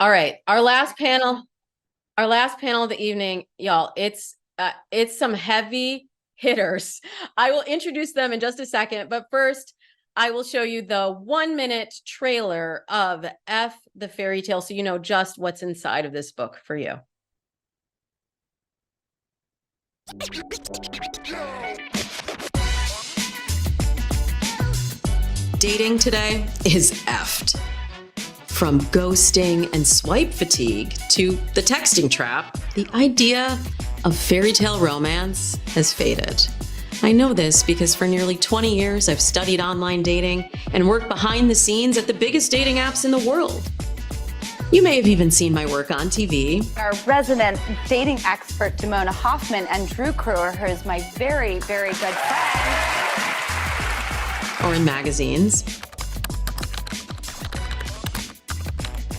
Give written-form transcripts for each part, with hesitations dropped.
All right, our last panel of the evening, y'all. It's some heavy hitters. I will introduce them in just a second, but first, I will show you the 1 minute trailer of F the Fairy Tale, so you know just what's inside of this book for you. Dating today is effed. From ghosting and swipe fatigue to the texting trap, the idea of fairy tale romance has faded. I know this because for nearly 20 years, I've studied online dating and worked behind the scenes at the biggest dating apps in the world. You may have even seen my work on TV. Our resident dating expert, Damona Hoffman, and Drew Kruger, who is my very, very good friend. Or in magazines.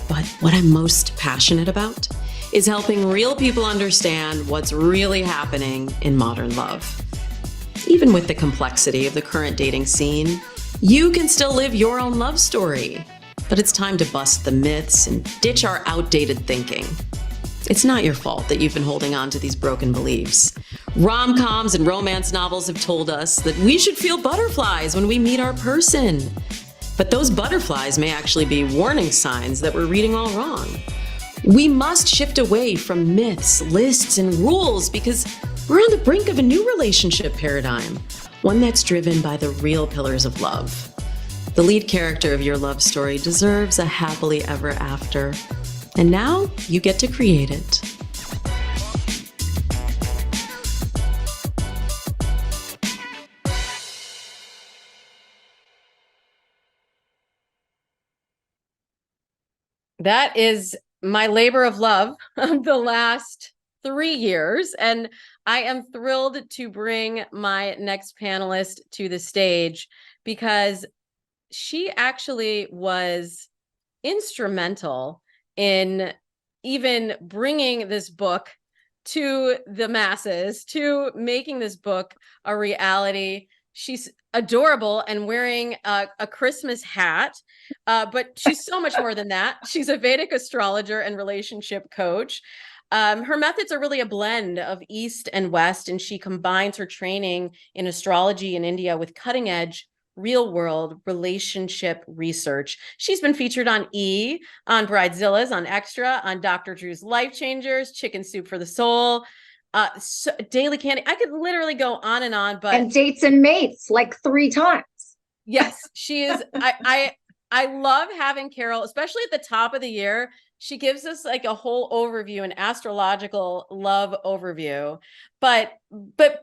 But what I'm most passionate about is helping real people understand what's really happening in modern love. Even with the complexity of the current dating scene, you can still live your own love story. But it's time to bust the myths and ditch our outdated thinking. It's not your fault that you've been holding on to these broken beliefs. Rom-coms and romance novels have told us that we should feel butterflies when we meet our person. But those butterflies may actually be warning signs that we're reading all wrong. We must shift away from myths, lists, and rules because we're on the brink of a new relationship paradigm, one that's driven by the real pillars of love. The lead character of your love story deserves a happily ever after, and now you get to create it. That is my labor of love of the last 3 years. And I am thrilled to bring my next panelist to the stage because she actually was instrumental in even bringing this book to the masses, to making this book a reality. She's adorable and wearing a Christmas hat, but she's so much more than that. She's a Vedic astrologer and relationship coach. Her methods are really a blend of East and West, and she combines her training in astrology in India with cutting edge real world relationship research. She's been featured on E, on Bridezillas, on Extra, on Dr. Drew's Life Changers, Chicken Soup for the Soul, Daily Candy. I could literally go on, but and Dates and Mates like 3 times. Yes, she is. I love having Carol, especially at the top of the year. She gives us like a whole overview, an astrological love overview. But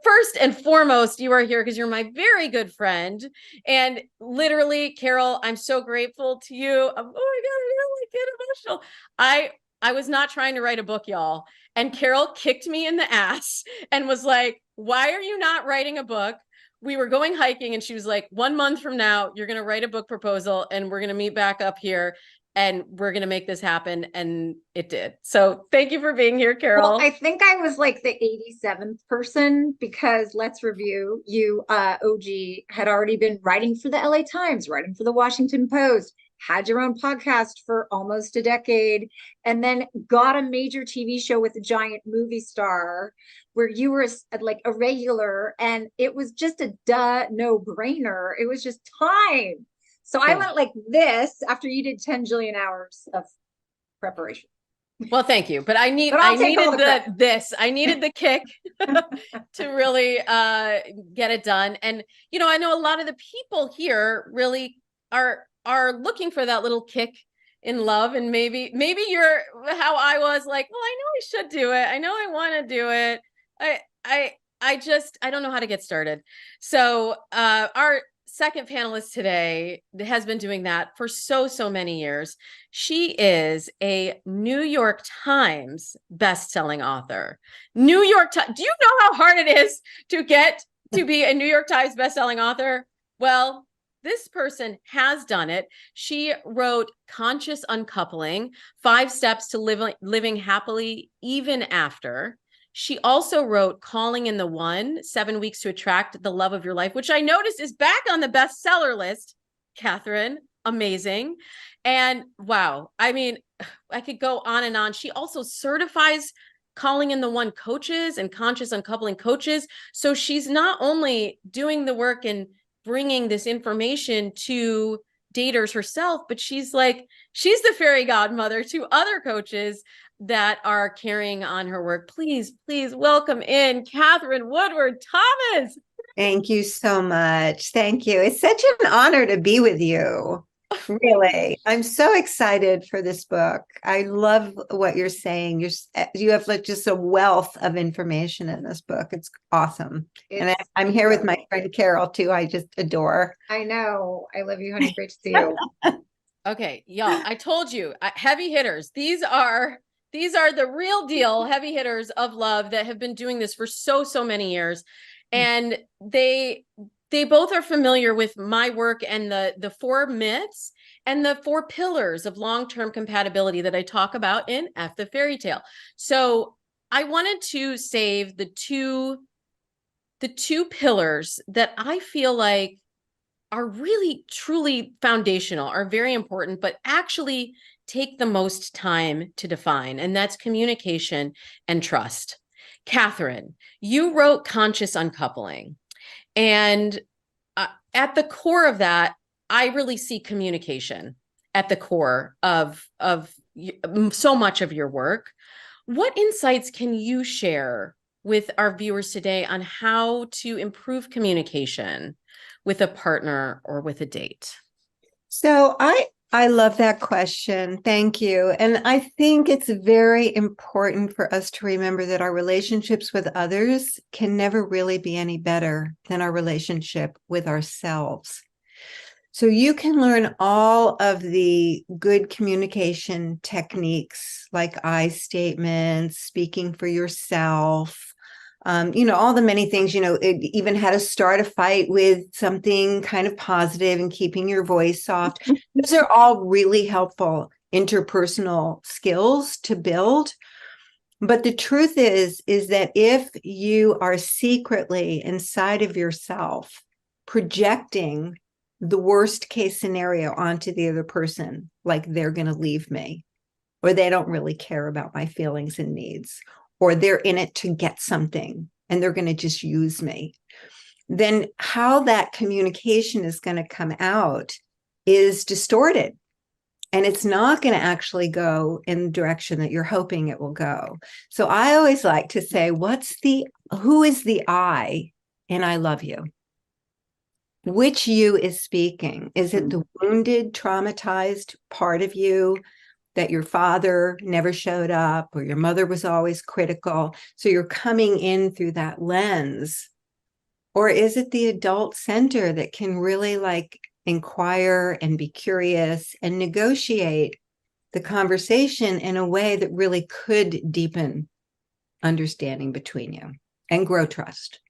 first and foremost, you are here because you're my very good friend. And literally, Carol, I'm so grateful to you. Oh my God, I really get emotional. I was not trying to write a book, y'all. And Carol kicked me in the ass and was like, why are you not writing a book? We were going hiking and she was like, 1 month from now, you're going to write a book proposal and we're going to meet back up here and we're going to make this happen. And it did. So thank you for being here, Carol. Well, I think I was like the 87th person because let's review, you, OG, had already been writing for the LA Times, writing for the Washington Post, had your own podcast for almost a decade, and then got a major TV show with a giant movie star where you were like a regular, and it was just a no-brainer. It was just time. So I went like this after you did 10 jillion hours of preparation. Well, thank you. But I needed the kick to really get it done. And, you know, I know a lot of the people here really are looking for that little kick in love. And maybe you're how I was like, well, I know I should do it. I know I want to do it. I don't know how to get started. So our second panelist today has been doing that for so many years. She is a New York Times best-selling author. New York Times. Do you know how hard it is to get to be a New York Times best-selling author? Well, this person has done it. She wrote Conscious Uncoupling, 5 Steps to Living Happily Even After. She also wrote Calling in the One, 7 Weeks to Attract the Love of Your Life, which I noticed is back on the bestseller list. Katherine, amazing. And wow, I mean, I could go on and on. She also certifies calling in the one coaches and conscious uncoupling coaches. So she's not only doing the work and bringing this information to daters herself, but she's the fairy godmother to other coaches that are carrying on her work. Please, please welcome in Katherine Woodward Thomas. Thank you so much. Thank you. It's such an honor to be with you. Really. I'm so excited for this book. I love what you're saying. You have like just a wealth of information in this book. It's awesome. And I'm here with my friend Carol too. I just adore. I know. I love you, honey. Great to see you. Okay, y'all, I told you, heavy hitters. These are the real deal heavy hitters of love that have been doing this for so many years. And they both are familiar with my work and the 4 myths and the 4 pillars of long-term compatibility that I talk about in F the Fairy Tale. So I wanted to save the two pillars that I feel like are really truly foundational, are very important, but actually take the most time to define. And that's communication and trust. Katherine, you wrote Conscious Uncoupling. And at the core of that, I really see communication at the core of so much of your work. What insights can you share with our viewers today on how to improve communication with a partner or with a date? So I love that question. Thank you. And I think it's very important for us to remember that our relationships with others can never really be any better than our relationship with ourselves. So you can learn all of the good communication techniques like I statements, speaking for yourself, all the many things, even how to start a fight with something kind of positive and keeping your voice soft. Those are all really helpful interpersonal skills to build. But the truth is that if you are secretly inside of yourself projecting the worst case scenario onto the other person, like they're going to leave me, or they don't really care about my feelings and needs, or they're in it to get something and they're going to just use me, then how that communication is going to come out is distorted. And it's not going to actually go in the direction that you're hoping it will go. So I always like to say, who is the I in I love you? Which you is speaking? Is it the wounded, traumatized part of you that your father never showed up or your mother was always critical? So you're coming in through that lens. Or is it the adult center that can really inquire and be curious and negotiate the conversation in a way that really could deepen understanding between you and grow trust?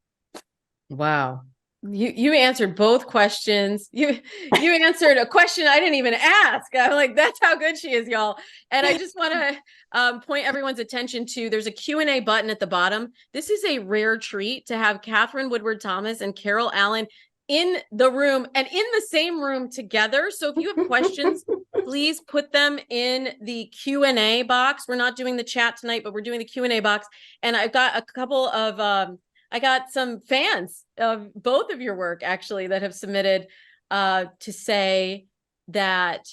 Wow. You answered both questions. You answered a question I didn't even ask. I'm like, that's how good she is, y'all. And I just want to point everyone's attention to, there's a Q&A button at the bottom. This is a rare treat to have Katherine Woodward Thomas and Carol Allen in the room and in the same room together. So if you have questions, please put them in the Q&A box. We're not doing the chat tonight, but we're doing the Q&A box. And I've got a couple of I got some fans of both of your work, actually, that have submitted to say that,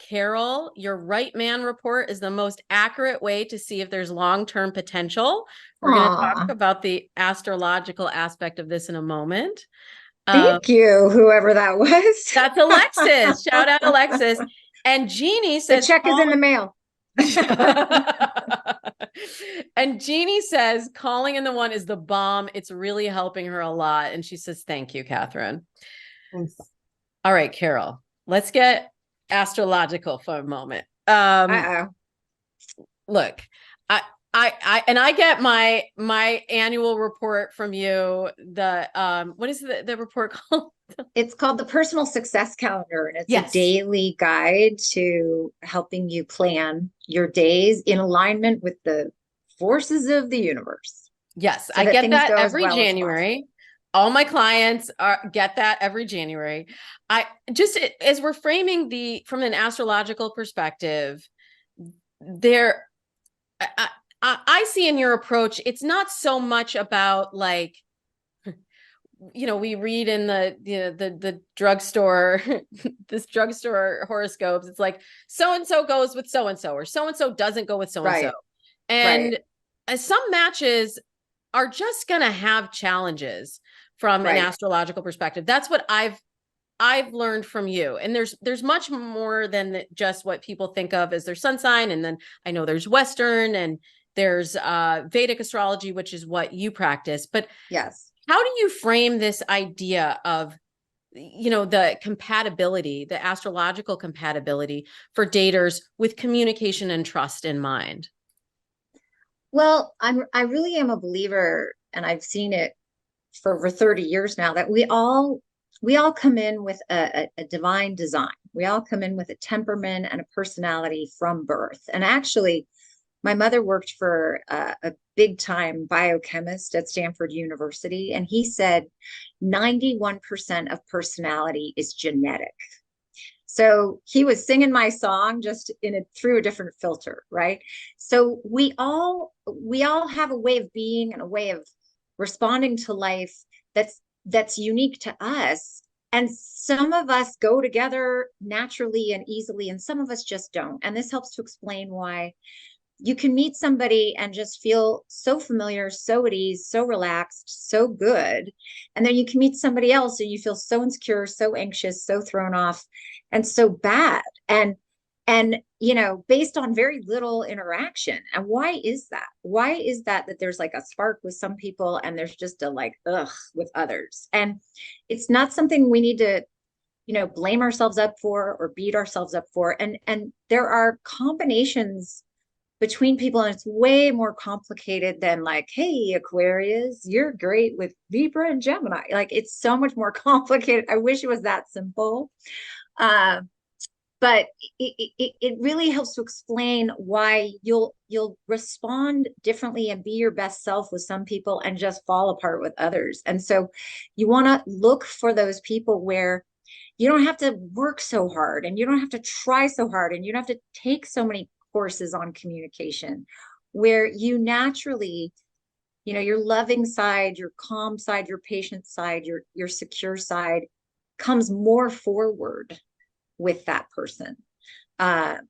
Carol, your right man report is the most accurate way to see if there's long-term potential. We're going to talk about the astrological aspect of this in a moment. Thank you, whoever that was. That's Alexis. Shout out, Alexis. And Jeannie says, the check is in the mail. And Jeannie says calling in the one is the bomb. It's really helping her a lot. And she says, thank you, Katherine. Thanks. All right, Carol, let's get astrological for a moment. Look, I get my annual report from you. What is the report called? It's called the Personal Success Calendar, and it's a daily guide to helping you plan your days in alignment with the forces of the universe. Yes, so I get that every January. All my clients get that every January. I just, as we're framing from an astrological perspective, there, I see in your approach, it's not so much about like, we read in the drugstore, this drugstore horoscopes. It's like so and so goes with so and so, or so and so doesn't go with so and so. Right. And some matches are just gonna have challenges from an astrological perspective. That's what I've learned from you. And there's much more than just what people think of as their sun sign. And then I know there's Western and there's Vedic astrology, which is what you practice. But Yes. how do you frame this idea of, the compatibility, the astrological compatibility for daters with communication and trust in mind? Well, I really am a believer, and I've seen it for over 30 years now, that we all come in with a divine design. We all come in with a temperament and a personality from birth. And actually, my mother worked for a big time biochemist at Stanford University, and he said 91% of personality is genetic. So he was singing my song just through a different filter, right? So we all have a way of being and a way of responding to life that's unique to us. And some of us go together naturally and easily, and some of us just don't. And this helps to explain why you can meet somebody and just feel so familiar, so at ease, so relaxed, so good. And then you can meet somebody else and you feel so insecure, so anxious, so thrown off, and so bad. And based on very little interaction. And why is that? Why is that there's like a spark with some people and there's just a like, ugh, with others? And it's not something we need to, blame ourselves up for or beat ourselves up for. And there are combinations between people, and it's way more complicated than like, hey, Aquarius, you're great with Libra and Gemini. Like, it's so much more complicated. I wish it was that simple. But it really helps to explain why you'll respond differently and be your best self with some people and just fall apart with others. And so you want to look for those people where you don't have to work so hard and you don't have to try so hard and you don't have to take so many courses on communication, where you naturally, your loving side, your calm side, your patient side, your secure side comes more forward with that person. And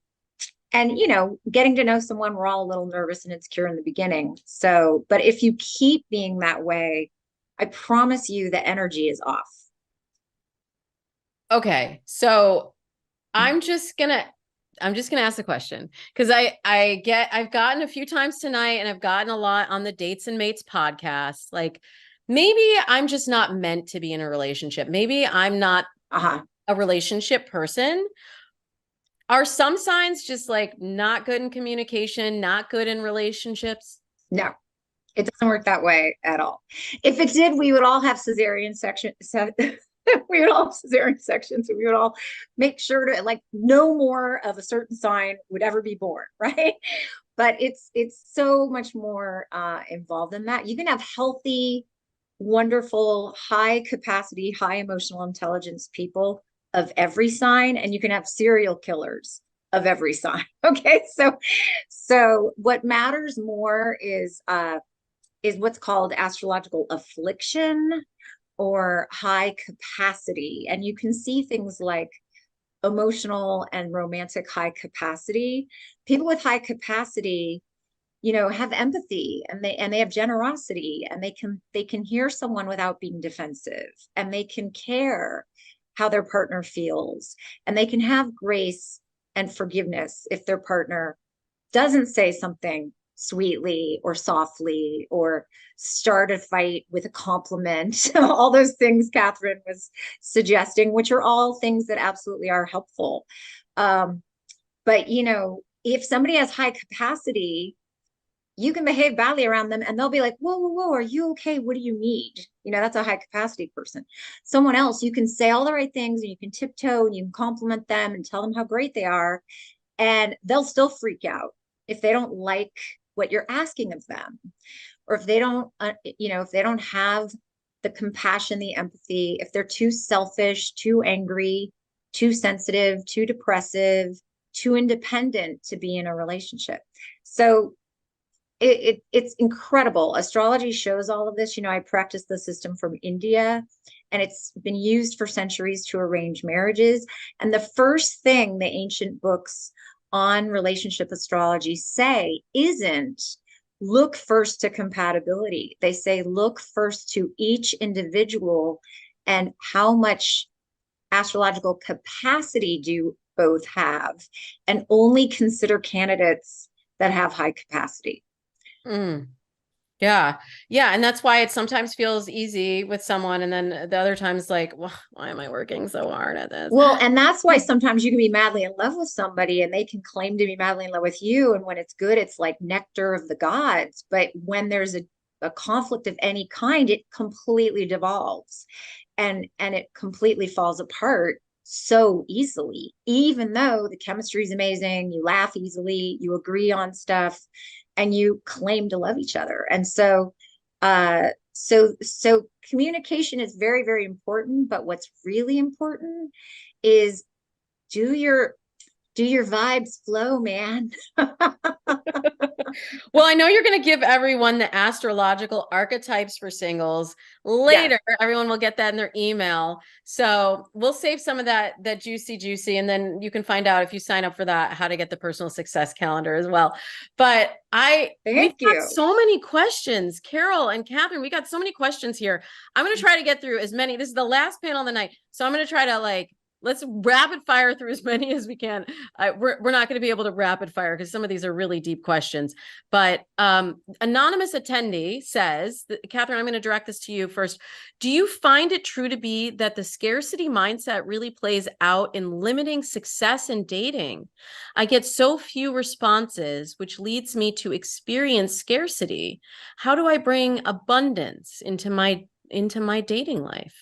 getting to know someone, we're all a little nervous and insecure in the beginning. So, but if you keep being that way, I promise you the energy is off. Okay. So I'm just gonna ask the question, because I've gotten a few times tonight, and I've gotten a lot on the Dates and Mates podcast. Like, maybe I'm just not meant to be in a relationship. Maybe I'm not a relationship person. Are some signs just like not good in communication, not good in relationships? No, it doesn't work that way at all. If it did, we would all have cesarean section. We would all have cesarean sections. We would all make sure to like no more of a certain sign would ever be born, right? But it's so much more involved than that. You can have healthy, wonderful, high capacity, high emotional intelligence people of every sign, and you can have serial killers of every sign. Okay, so what matters more is what's called astrological affliction or high capacity. And you can see things like emotional and romantic high capacity. People with high capacity, have empathy, and they have generosity, and they can hear someone without being defensive, and they can care how their partner feels, and they can have grace and forgiveness if their partner doesn't say something sweetly or softly or start a fight with a compliment. All those things Katherine was suggesting, which are all things that absolutely are helpful. But if somebody has high capacity, you can behave badly around them and they'll be like, whoa, are you okay? What do you need? That's a high capacity person. Someone else, you can say all the right things and you can tiptoe and you can compliment them and tell them how great they are, and they'll still freak out if they don't like what you're asking of them, or if they don't, if they don't have the compassion, the empathy, if they're too selfish, too angry, too sensitive, too depressive, too independent to be in a relationship. So it's incredible. Astrology shows all of this. I practice the system from India, and it's been used for centuries to arrange marriages. And the first thing the ancient books on relationship astrology say isn't look first to compatibility. They say look first to each individual and how much astrological capacity do you both have, and only consider candidates that have high capacity. Mm. Yeah. Yeah. And that's why it sometimes feels easy with someone. And then the other times, like, well, why am I working so hard at this? Well, and that's why sometimes you can be madly in love with somebody and they can claim to be madly in love with you. And when it's good, it's like nectar of the gods. But when there's a conflict of any kind, it completely devolves and it completely falls apart so easily, even though the chemistry is amazing, you laugh easily, you agree on stuff, and you claim to love each other. And so communication is very, very important, but what's really important is do your vibes flow, man. Well, I know you're going to give everyone the astrological archetypes for singles later. Yes. Everyone will get that in their email. So we'll save some of that juicy, and then you can find out if you sign up for that, how to get the personal success calendar as well. But we've got so many questions, Carol and Catherine, we got so many questions here. I'm going to try to get through as many. This is the last panel of the night. So I'm going to try to let's rapid fire through as many as we can. We're not going to be able to rapid fire because some of these are really deep questions. But anonymous attendee says, Catherine, I'm going to direct this to you first. Do you find it true to be that the scarcity mindset really plays out in limiting success in dating? I get so few responses, which leads me to experience scarcity. How do I bring abundance into my dating life?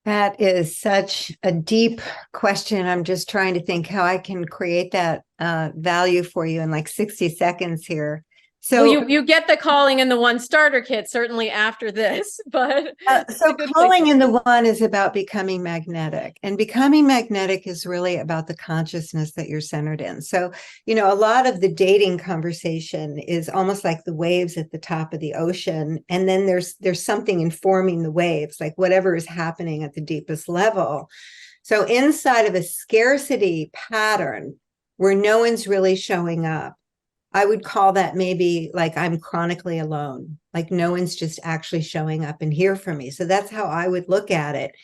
That is such a deep question. I'm just trying to think how I can create that value for you in like 60 seconds here. So you get the calling in the one starter kit certainly after this, but so calling in the one is about becoming magnetic, and becoming magnetic is really about the consciousness that you're centered in. So, a lot of the dating conversation is almost like the waves at the top of the ocean. And then there's something informing the waves, like whatever is happening at the deepest level. So inside of a scarcity pattern where no one's really showing up, I would call that maybe like I'm chronically alone, like no one's just actually showing up and here for me. So that's how I would look at it.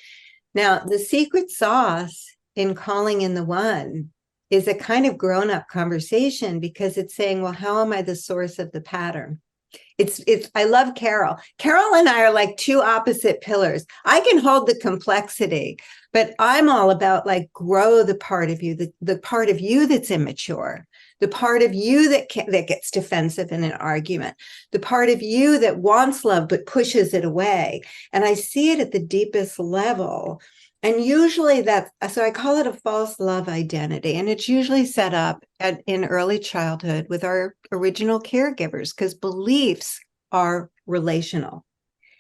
Now, the secret sauce in calling in the one is a kind of grown-up conversation, because it's saying, well, how am I the source of the pattern? I love Carol. Carol and I are like two opposite pillars. I can hold the complexity, but I'm all about grow the part of you, the part of you that's immature, the part of you that gets defensive in an argument, the part of you that wants love but pushes it away. And I see it at the deepest level. And usually so I call it a false love identity. And it's usually set up in early childhood with our original caregivers, because beliefs are relational.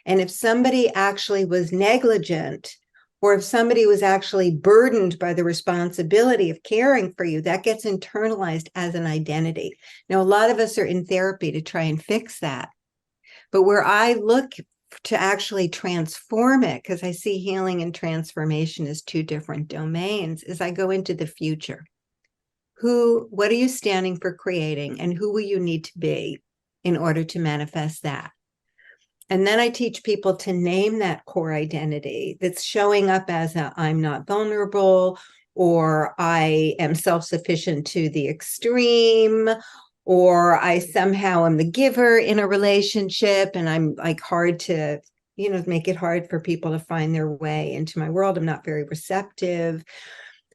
And if somebody actually was negligent, or if somebody was actually burdened by the responsibility of caring for you, that gets internalized as an identity. Now, a lot of us are in therapy to try and fix that. But where I look to actually transform it, because I see healing and transformation as two different domains, is I go into the future. What are you standing for creating, and who will you need to be in order to manifest that? And then I teach people to name that core identity that's showing up as I'm not vulnerable, or I am self-sufficient to the extreme, or I somehow am the giver in a relationship and I'm hard to, make it hard for people to find their way into my world. I'm not very receptive.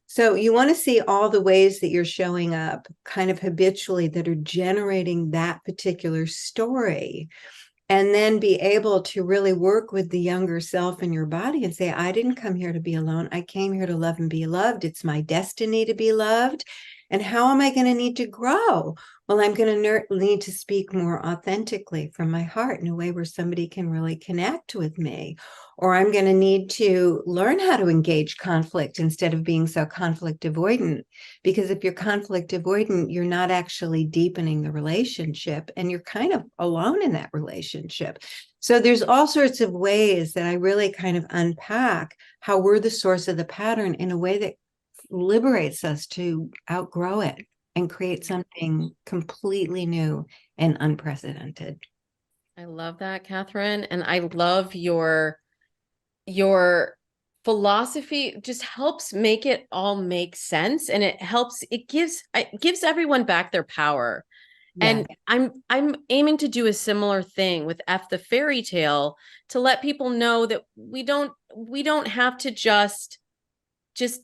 So you want to see all the ways that you're showing up kind of habitually that are generating that particular story. And then be able to really work with the younger self in your body and say, I didn't come here to be alone. I came here to love and be loved. It's my destiny to be loved. And how am I going to need to grow? Well, I'm going to need to speak more authentically from my heart in a way where somebody can really connect with me. Or I'm going to need to learn how to engage conflict instead of being so conflict avoidant. Because if you're conflict avoidant, you're not actually deepening the relationship and you're kind of alone in that relationship. So there's all sorts of ways that I really kind of unpack how we're the source of the pattern in a way that liberates us to outgrow it and create something completely new and unprecedented. I love that, Catherine. And I love your philosophy just helps make it all make sense. And it gives everyone back their power. Yeah. And I'm aiming to do a similar thing with F the Fairy Tale to let people know that we don't have to just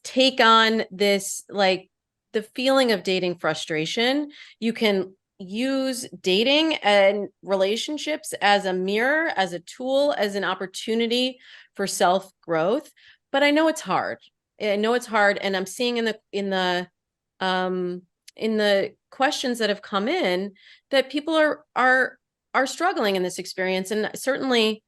take on this, like, the feeling of dating frustration. You can use dating and relationships as a mirror, as a tool, as an opportunity for self-growth. But I know it's hard. And I'm seeing in the questions that have come in that people are struggling in this experience. And certainly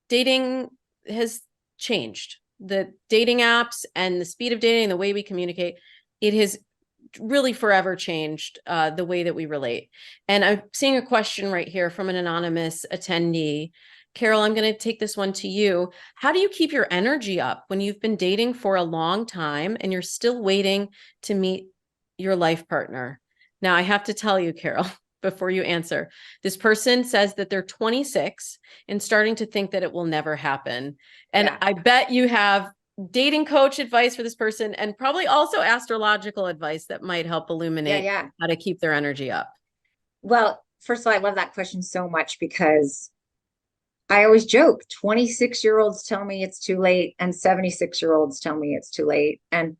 dating has changed. The dating apps and the speed of dating, the way we communicate, it has really forever changed the way that we relate. And I'm seeing a question right here from an anonymous attendee. Carol, I'm going to take this one to you. How do you keep your energy up when you've been dating for a long time and you're still waiting to meet your life partner? Now, I have to tell you, Carol, before you answer, this person says that they're 26 and starting to think that it will never happen. And Yeah. I bet you have dating coach advice for this person and probably also astrological advice that might help illuminate how to keep their energy up. Well, first of all, I love that question so much because I always joke 26-year-olds tell me it's too late and 76-year-olds tell me it's too late. And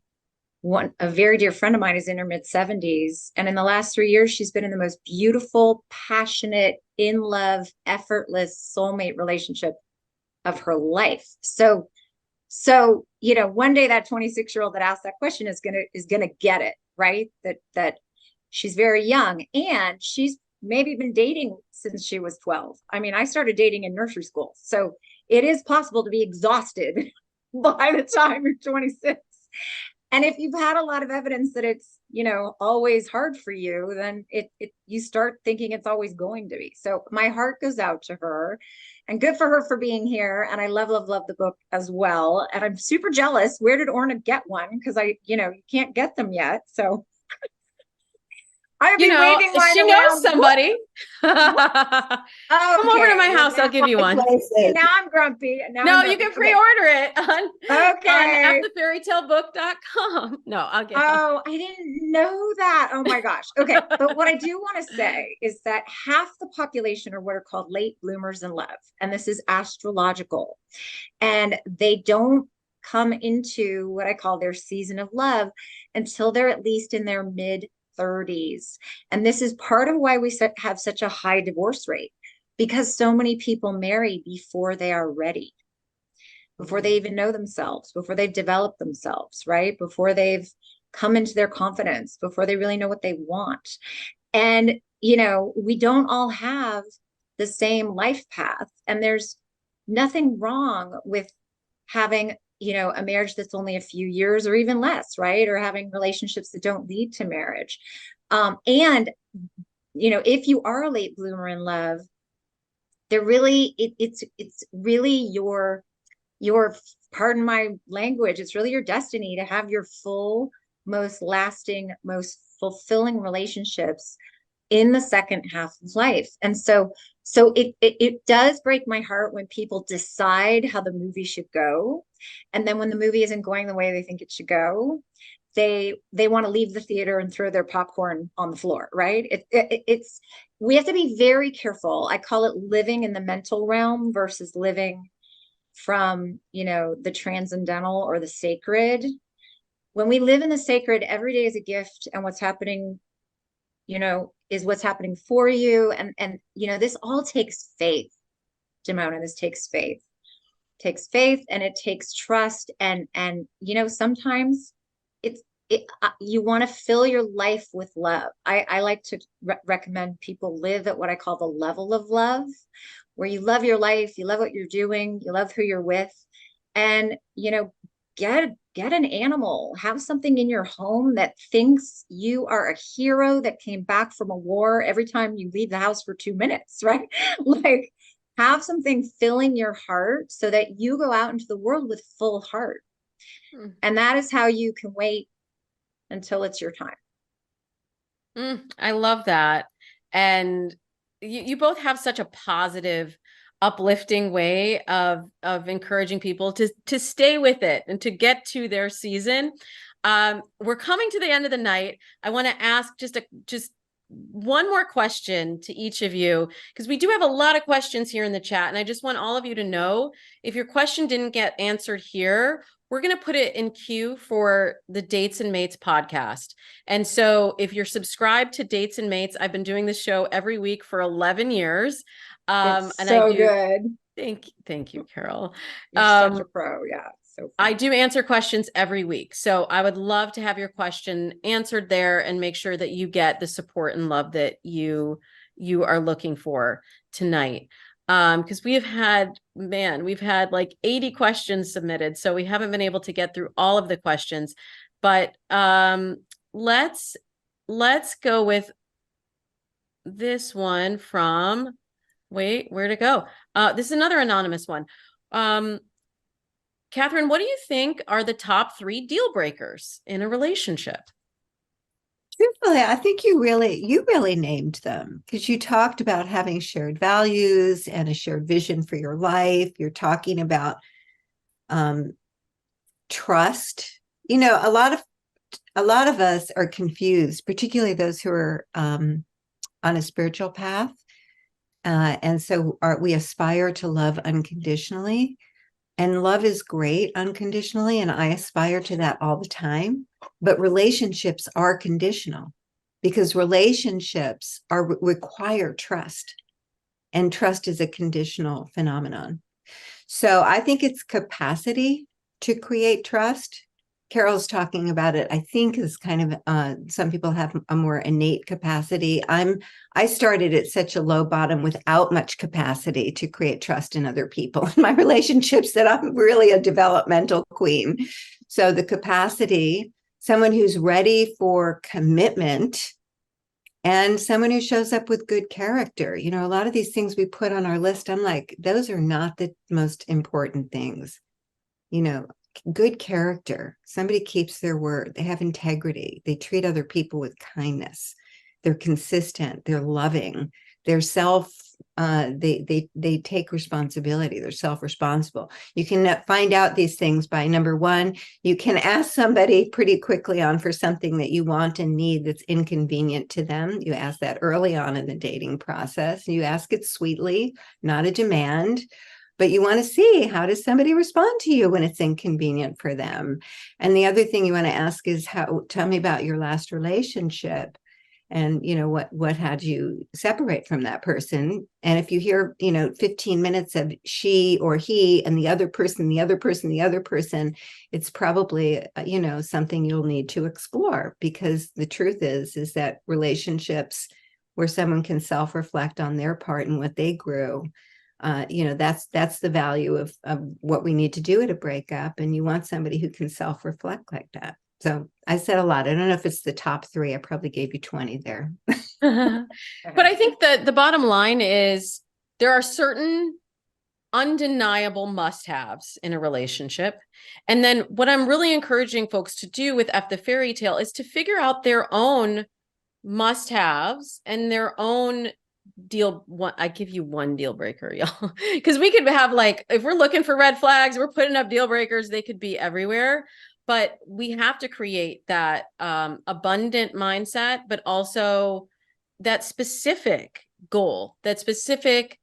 a very dear friend of mine is in her mid-70s. And in the last 3 years, she's been in the most beautiful, passionate, in love, effortless soulmate relationship of her life. So, one day that 26-year-old that asked that question is gonna get it, right? That she's very young and she's maybe been dating since she was 12. I mean, I started dating in nursery school. So it is possible to be exhausted by the time you're 26. And if you've had a lot of evidence that it's, always hard for you, then you start thinking it's always going to be. So my heart goes out to her and good for her for being here. And I love, love, love the book as well. And I'm super jealous. Where did Orna get one? Because you can't get them yet. So I've been waving mine she around. knows somebody. Come over to my house. I'll give you one. Now I'm grumpy. No, you can pre-order it on Okay. fthefairytalebook.com. No, I'll get it. Oh, I didn't know that. Oh my gosh. Okay. But what I do want to say is that half the population are what are called late bloomers in love. And this is astrological. And they don't come into what I call their season of love until they're at least in their mid-30s. And this is part of why we have such a high divorce rate, because so many people marry before they are ready, before they even know themselves, before they've developed themselves, right? Before they've come into their confidence, before they really know what they want. And, we don't all have the same life path. And there's nothing wrong with having, a marriage that's only a few years or even less, right? Or having relationships that don't lead to marriage. And, if you are a late bloomer in love, they're really, it's really your, pardon my language, it's really your destiny to have your full, most lasting, most fulfilling relationships in the second half of life. And so it does break my heart when people decide how the movie should go. And then when the movie isn't going the way they think it should go, they want to leave the theater and throw their popcorn on the floor, right? It's we have to be very careful. I call it living in the mental realm versus living from, the transcendental or the sacred. When we live in the sacred, every day is a gift, and what's happening, is what's happening for you. And this all takes faith, Demona. This takes faith. It takes faith and it takes trust. And sometimes you want to fill your life with love. I like to recommend people live at what I call the level of love, where you love your life, you love what you're doing, you love who you're with, and get an animal, have something in your home that thinks you are a hero that came back from a war every time you leave the house for 2 minutes, right? Like, have something filling your heart so that you go out into the world with full heart. And that is how you can wait until it's your time. I love that. And you both have such a positive, uplifting way of encouraging people to stay with it and to get to their season. We're coming to the end of the night. I want to ask just one more question to each of you, because we do have a lot of questions here in the chat. And I just want all of you to know, if your question didn't get answered here, we're going to put it in queue for the Dates and Mates podcast. And so if you're subscribed to Dates and Mates, I've been doing this show every week for 11 years. It's And so I do. good. Thank you, Carol. You're such a pro. Yeah. So fun. I do answer questions every week. So I would love to have your question answered there and make sure that you get the support and love that you are looking for tonight. Because we've had like 80 questions submitted. So we haven't been able to get through all of the questions, but let's go with this one from, where'd it go? This is another anonymous one. Katherine, what do you think are the top 3 deal breakers in a relationship? Truthfully, I think you really named them, because you talked about having shared values and a shared vision for your life. You're talking about trust. A lot of us are confused, particularly those who are on a spiritual path. And so we aspire to love unconditionally. And love is great unconditionally, and I aspire to that all the time. But relationships are conditional, because relationships require trust, and trust is a conditional phenomenon. So I think it's capacity to create trust. Carol's talking about it, I think, is kind of some people have a more innate capacity. I started at such a low bottom without much capacity to create trust in other people in my relationships that I'm really a developmental queen. So the capacity, someone who's ready for commitment, and someone who shows up with good character. A lot of these things we put on our list, I'm like, those are not the most important things. Good character, somebody keeps their word, they have integrity, they treat other people with kindness, they're consistent, they're loving, they're they take responsibility, they're self-responsible. You can find out these things by, number one, you can ask somebody pretty quickly on for something that you want and need that's inconvenient to them. You ask that early on in the dating process. You ask it sweetly, not a demand. But you want to see, how does somebody respond to you when it's inconvenient for them? And the other thing you want to ask is, tell me about your last relationship, and what had you separate from that person? And if you hear 15 minutes of she or he and the other person, it's probably something you'll need to explore, because the truth is that relationships where someone can self-reflect on their part and what they grew, that's the value of what we need to do at a breakup. And you want somebody who can self-reflect like that. So I said a lot. I don't know if it's the top 3. I probably gave you 20 there. But I think that the bottom line is there are certain undeniable must-haves in a relationship. And then what I'm really encouraging folks to do with F the Fairy Tale is to figure out their own must-haves and their own I give you one deal breaker, y'all, because we could have, like, if we're looking for red flags, we're putting up deal breakers, they could be everywhere. But we have to create that abundant mindset, but also that specific goal, that specific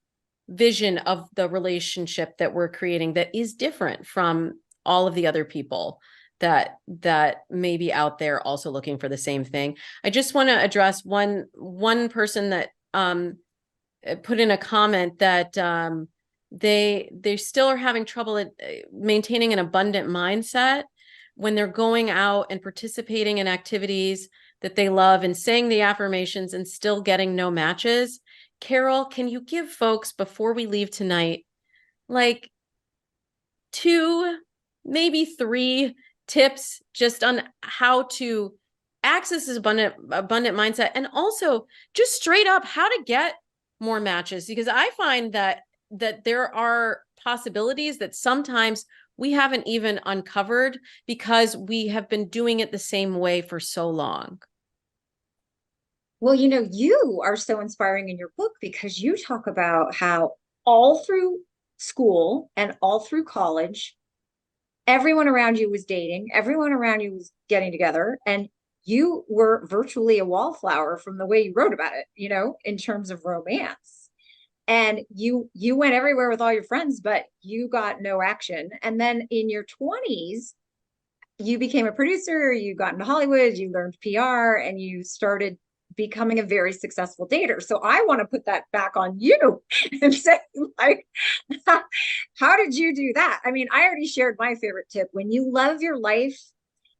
vision of the relationship that we're creating that is different from all of the other people that may be out there also looking for the same thing. I just want to address one person that put in a comment that they still are having trouble at maintaining an abundant mindset when they're going out and participating in activities that they love and saying the affirmations and still getting no matches. Carol, can you give folks, before we leave tonight, like 2, maybe 3 tips just on how to access this abundant mindset, and also just straight up how to get more matches? Because I find that there are possibilities that sometimes we haven't even uncovered because we have been doing it the same way for so long. Well, you are so inspiring in your book because you talk about how all through school and all through college, everyone around you was dating, everyone around you was getting together, and you were virtually a wallflower from the way you wrote about it, in terms of romance. And you went everywhere with all your friends, but you got no action. And then in your 20s, you became a producer, you got into Hollywood, you learned PR, and you started becoming a very successful dater. So I want to put that back on you and say, like, how did you do that? I mean, I already shared my favorite tip. When you love your life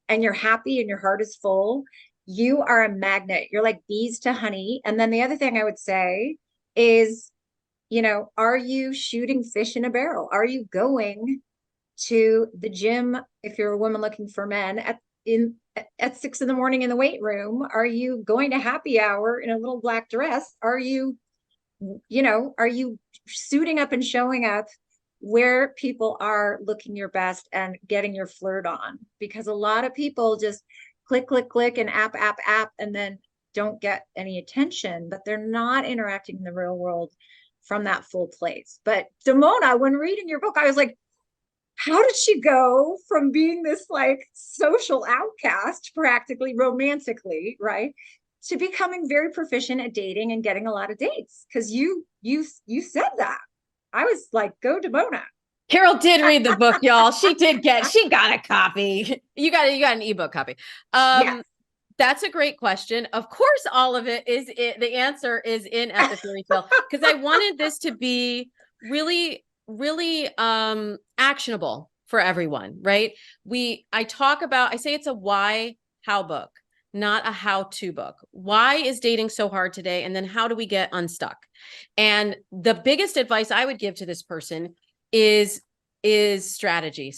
and you're happy and your heart is full, you are a magnet. You're like bees to honey. And then the other thing I would say is, are you shooting fish in a barrel? Are you going to the gym if you're a woman looking for men at 6 a.m. in the weight room? Are you going to happy hour in a little black dress? Are you suiting up and showing up where people are looking your best and getting your flirt on? Because a lot of people just click, and app, and then don't get any attention, but they're not interacting in the real world from that full place. But Damona, when reading your book, I was like, how did she go from being this like social outcast, practically romantically, right, to becoming very proficient at dating and getting a lot of dates? Because you said that. I was like, go Damona. Carol did read the book, y'all. She got a copy. You got an ebook copy. Yes. That's a great question. Of course, all of it is the answer is in At the Fairy Tale, because I wanted this to be really, really actionable for everyone, right? I say it's a why, how book, not a how-to book. Why is dating so hard today? And then how do we get unstuck? And the biggest advice I would give to this person is strategy.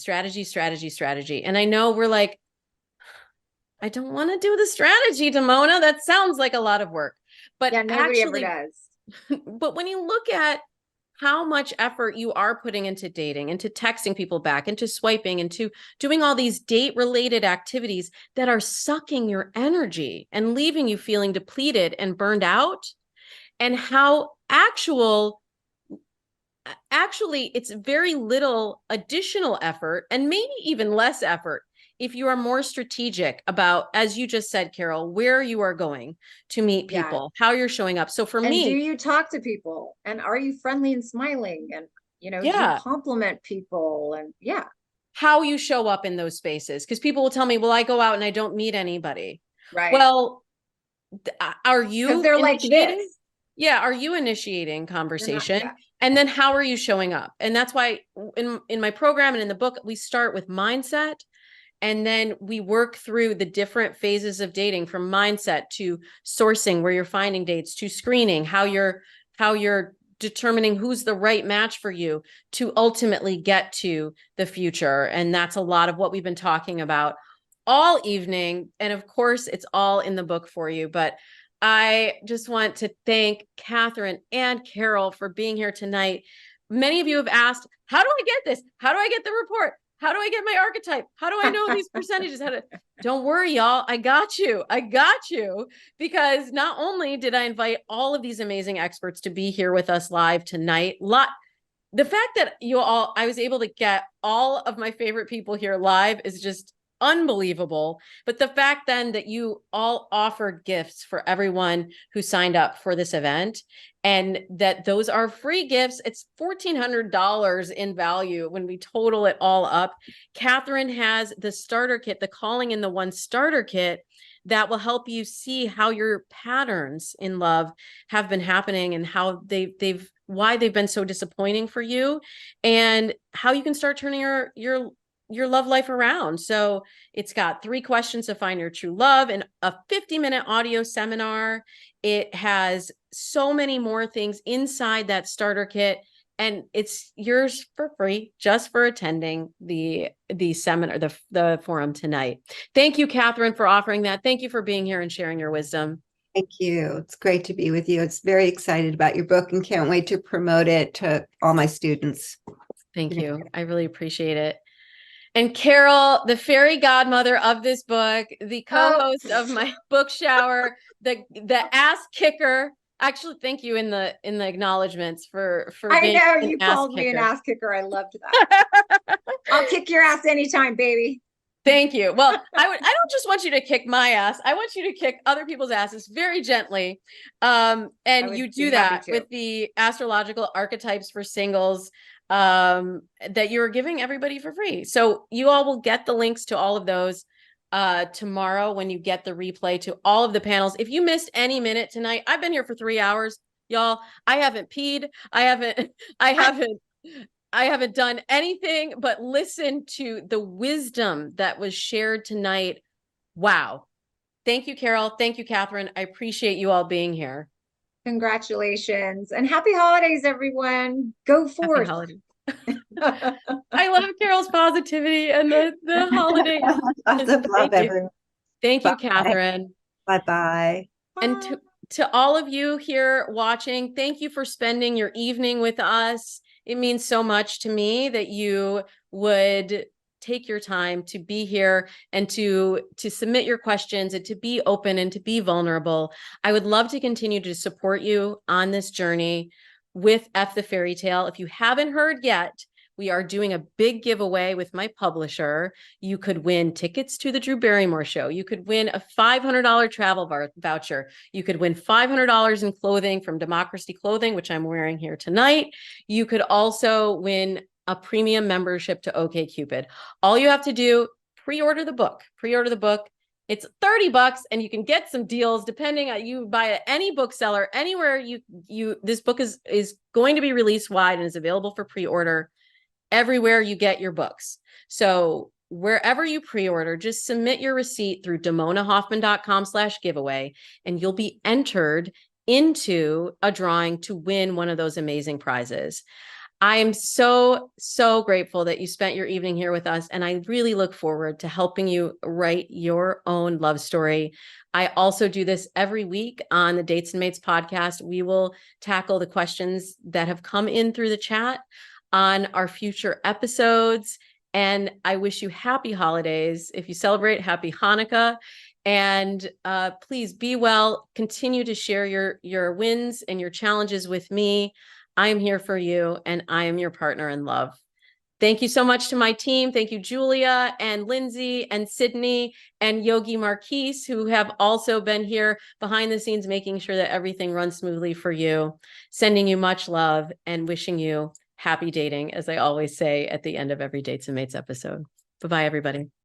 And I know we're like, I don't want to do the strategy, Damona. That sounds like a lot of work. But yeah, nobody ever does. But when you look at how much effort you are putting into dating, into texting people back, into swiping, into doing all these date-related activities that are sucking your energy and leaving you feeling depleted and burned out, and how actually it's very little additional effort, and maybe even less effort, if you are more strategic about, as you just said, Carol, where you are going to meet people, how you're showing up. So for me, do you talk to people, and are you friendly and smiling, and do you compliment people, and how you show up in those spaces? Because people will tell me, well, I go out and I don't meet anybody. Right. Well, are you? Because they're like this. Yeah. Are you initiating conversation? And then how are you showing up? And that's why in my program and in the book, we start with mindset. And then we work through the different phases of dating, from mindset to sourcing, where you're finding dates, to screening, how you're determining who's the right match for you, to ultimately get to the future. And that's a lot of what we've been talking about all evening. And of course, it's all in the book for you. But I just want to thank Katherine and Carol for being here tonight. Many of you have asked, how do I get this? How do I get the report? How do I get my archetype? How do I know these percentages? Don't worry, y'all. I got you. Because not only did I invite all of these amazing experts to be here with us live tonight, the fact that I was able to get all of my favorite people here live is just unbelievable. But the fact then that you all offered gifts for everyone who signed up for this event, and that those are free gifts. It's $1,400 in value when we total it all up. Katherine has the starter kit, the Calling in the One starter kit, that will help you see how your patterns in love have been happening, and how why they've been so disappointing for you, and how you can start turning your your love life around. So it's got 3 questions to find your true love and a 50-minute audio seminar. It has so many more things inside that starter kit, and it's yours for free just for attending the seminar, the forum tonight. Thank you, Katherine, for offering that. Thank you for being here and sharing your wisdom. Thank you. It's great to be with you. It's very excited about your book and can't wait to promote it to all my students. Thank you. I really appreciate it. And Carol, the fairy godmother of this book, the co-host of my book shower, the ass kicker. Actually, thank you in the acknowledgements for I being know an you ass called me an kicker. ass kicker. I loved that. I'll kick your ass anytime, baby. Thank you. Well, I don't just want you to kick my ass. I want you to kick other people's asses very gently. And you do that with the astrological archetypes for singles that you're giving everybody for free. So you all will get the links to all of those tomorrow when you get the replay to all of the panels. If you missed any minute tonight, I've been here for 3 hours, y'all. I haven't peed. I haven't done anything but listen to the wisdom that was shared tonight. Wow. Thank you, Carol. Thank you, Katherine. I appreciate you all being here. Congratulations and happy holidays, everyone. Go forth. Happy holidays. I love Carol's positivity and the holiday. Lots of love, everyone. Thank you, Katherine. Bye-bye. And to all of you here watching, thank you for spending your evening with us. It means so much to me that you would take your time to be here and to submit your questions and to be open and to be vulnerable. I would love to continue to support you on this journey with F the Fairy Tale. If you haven't heard yet, we are doing a big giveaway with my publisher. You could win tickets to the Drew Barrymore show. You could win a $500 travel voucher. You could win $500 in clothing from Democracy Clothing, which I'm wearing here tonight. You could also win a premium membership to OkCupid. All you have to do, pre-order the book. Pre-order the book. It's $30 and you can get some deals depending on you buy at any bookseller, anywhere this book is going to be released wide and is available for pre-order everywhere you get your books. So wherever you pre-order, just submit your receipt through damonahoffman.com/giveaway, and you'll be entered into a drawing to win one of those amazing prizes. I am so, so grateful that you spent your evening here with us, and I really look forward to helping you write your own love story. I also do this every week on the Dates and Mates podcast. We will tackle the questions that have come in through the chat on our future episodes. And I wish you happy holidays. If you celebrate, happy Hanukkah. And please be well. Continue to share your wins and your challenges with me. I am here for you, and I am your partner in love. Thank you so much to my team. Thank you, Julia and Lindsay and Sydney and Yogi Marquise, who have also been here behind the scenes, making sure that everything runs smoothly for you. Sending you much love and wishing you happy dating, as I always say at the end of every Dates and Mates episode. Bye-bye, everybody.